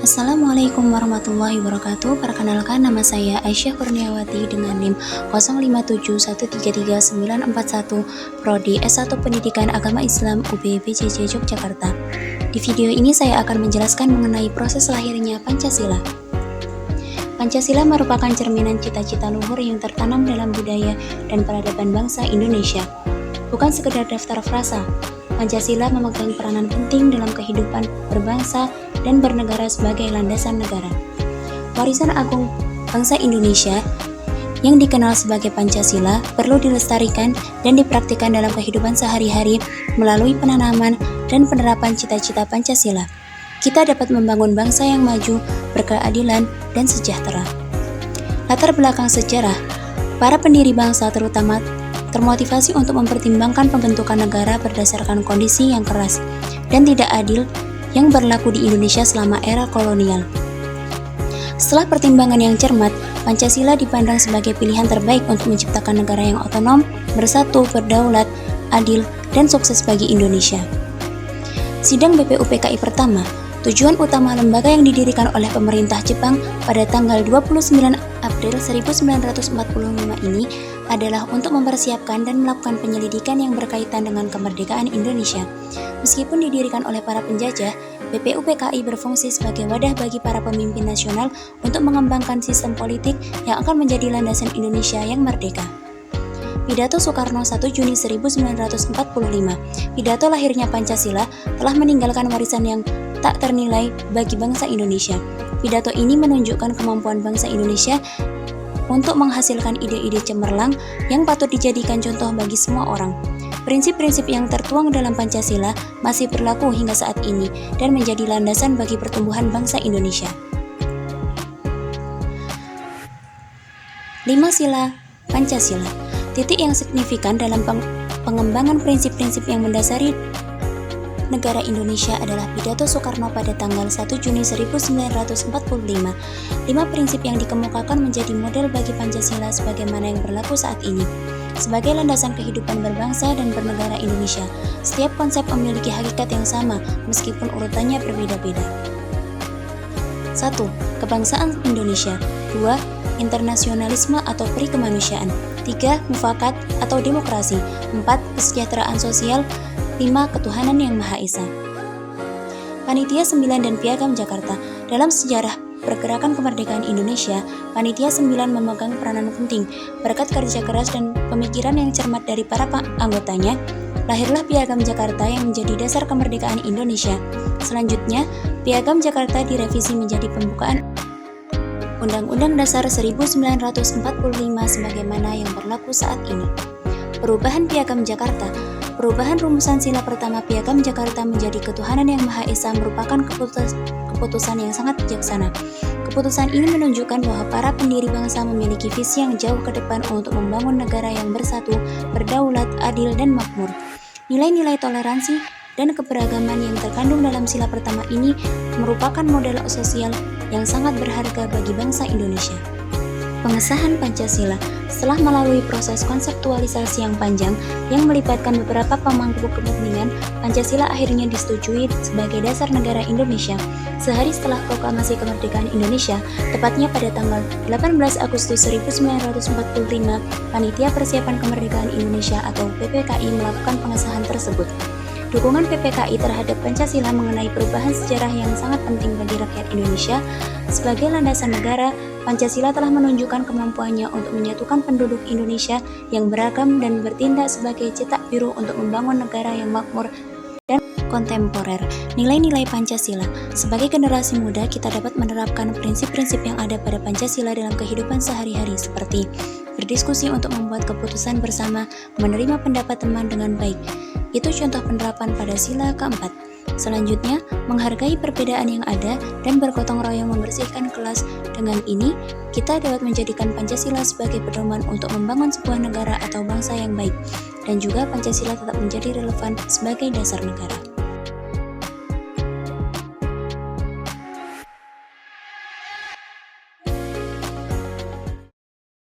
Assalamualaikum warahmatullahi wabarakatuh. Perkenalkan, nama saya Aisyah Kurniawati dengan NIM 0571333941, Prodi S1 Pendidikan Agama Islam UB PJJ Yogyakarta. Di video ini saya akan menjelaskan mengenai proses lahirnya Pancasila. Pancasila merupakan cerminan cita-cita luhur yang tertanam dalam budaya dan peradaban bangsa Indonesia. Bukan sekedar daftar frasa, Pancasila memegang peranan penting dalam kehidupan berbangsa dan bernegara sebagai landasan negara. Warisan agung bangsa Indonesia yang dikenal sebagai Pancasila perlu dilestarikan dan dipraktikkan dalam kehidupan sehari-hari melalui penanaman dan penerapan cita-cita Pancasila. Kita dapat membangun bangsa yang maju, berkeadilan, dan sejahtera. Latar belakang sejarah, para pendiri bangsa terutama termotivasi untuk mempertimbangkan pembentukan negara berdasarkan kondisi yang keras dan tidak adil yang berlaku di Indonesia selama era kolonial. Setelah pertimbangan yang cermat, Pancasila dipandang sebagai pilihan terbaik untuk menciptakan negara yang otonom, bersatu, berdaulat, adil, dan sukses bagi Indonesia. Sidang BPUPKI pertama, tujuan utama lembaga yang didirikan oleh pemerintah Jepang pada tanggal 29 April 1945 ini adalah untuk mempersiapkan dan melakukan penyelidikan yang berkaitan dengan kemerdekaan Indonesia. Meskipun didirikan oleh para penjajah, BPUPKI berfungsi sebagai wadah bagi para pemimpin nasional untuk mengembangkan sistem politik yang akan menjadi landasan Indonesia yang merdeka. Pidato Soekarno 1 Juni 1945, pidato lahirnya Pancasila, telah meninggalkan warisan yang tak ternilai bagi bangsa Indonesia. Pidato ini menunjukkan kemampuan bangsa Indonesia untuk menghasilkan ide-ide cemerlang yang patut dijadikan contoh bagi semua orang. Prinsip-prinsip yang tertuang dalam Pancasila masih berlaku hingga saat ini dan menjadi landasan bagi pertumbuhan bangsa Indonesia. 5 Sila Pancasila. Titik yang signifikan dalam pengembangan prinsip-prinsip yang mendasari negara Indonesia adalah pidato Soekarno pada tanggal 1 Juni 1945. 5 prinsip yang dikemukakan menjadi model bagi Pancasila sebagaimana yang berlaku saat ini. Sebagai landasan kehidupan berbangsa dan bernegara Indonesia, setiap konsep memiliki hakikat yang sama meskipun urutannya berbeda-beda. 1. Kebangsaan Indonesia. 2. Internasionalisme atau peri kemanusiaan. 3. Mufakat atau demokrasi. 4. Kesejahteraan sosial. 5. Ketuhanan Yang Maha Esa. Panitia 9 dan Piagam Jakarta. Dalam sejarah pergerakan kemerdekaan Indonesia, Panitia 9 memegang peranan penting. Berkat kerja keras dan pemikiran yang cermat dari para anggotanya, lahirlah Piagam Jakarta yang menjadi dasar kemerdekaan Indonesia. Selanjutnya, Piagam Jakarta direvisi menjadi pembukaan Undang-Undang Dasar 1945 sebagaimana yang berlaku saat ini. Perubahan Piagam Jakarta. Perubahan rumusan sila pertama Piagam Jakarta menjadi Ketuhanan Yang Maha Esa merupakan keputusan yang sangat bijaksana. Keputusan ini menunjukkan bahwa para pendiri bangsa memiliki visi yang jauh ke depan untuk membangun negara yang bersatu, berdaulat, adil, dan makmur. Nilai-nilai toleransi dan keberagaman yang terkandung dalam sila pertama ini merupakan model sosial yang sangat berharga bagi bangsa Indonesia. Pengesahan Pancasila. Setelah melalui proses konseptualisasi yang panjang yang melibatkan beberapa pemangku kepentingan, Pancasila akhirnya disetujui sebagai dasar negara Indonesia. Sehari setelah proklamasi kemerdekaan Indonesia, tepatnya pada tanggal 18 Agustus 1945, Panitia Persiapan Kemerdekaan Indonesia atau PPKI melakukan pengesahan tersebut. Dukungan PPKI terhadap Pancasila mengenai perubahan sejarah yang sangat penting bagi rakyat Indonesia. Sebagai landasan negara, Pancasila telah menunjukkan kemampuannya untuk menyatukan penduduk Indonesia yang beragam dan bertindak sebagai cetak biru untuk membangun negara yang makmur dan kontemporer. Nilai-nilai Pancasila. Sebagai generasi muda, kita dapat menerapkan prinsip-prinsip yang ada pada Pancasila dalam kehidupan sehari-hari seperti berdiskusi untuk membuat keputusan bersama, menerima pendapat teman dengan baik. Itu contoh penerapan pada sila keempat. Selanjutnya, menghargai perbedaan yang ada dan bergotong royong membersihkan kelas. Dengan ini, kita dapat menjadikan Pancasila sebagai pedoman untuk membangun sebuah negara atau bangsa yang baik. Dan juga Pancasila tetap menjadi relevan sebagai dasar negara.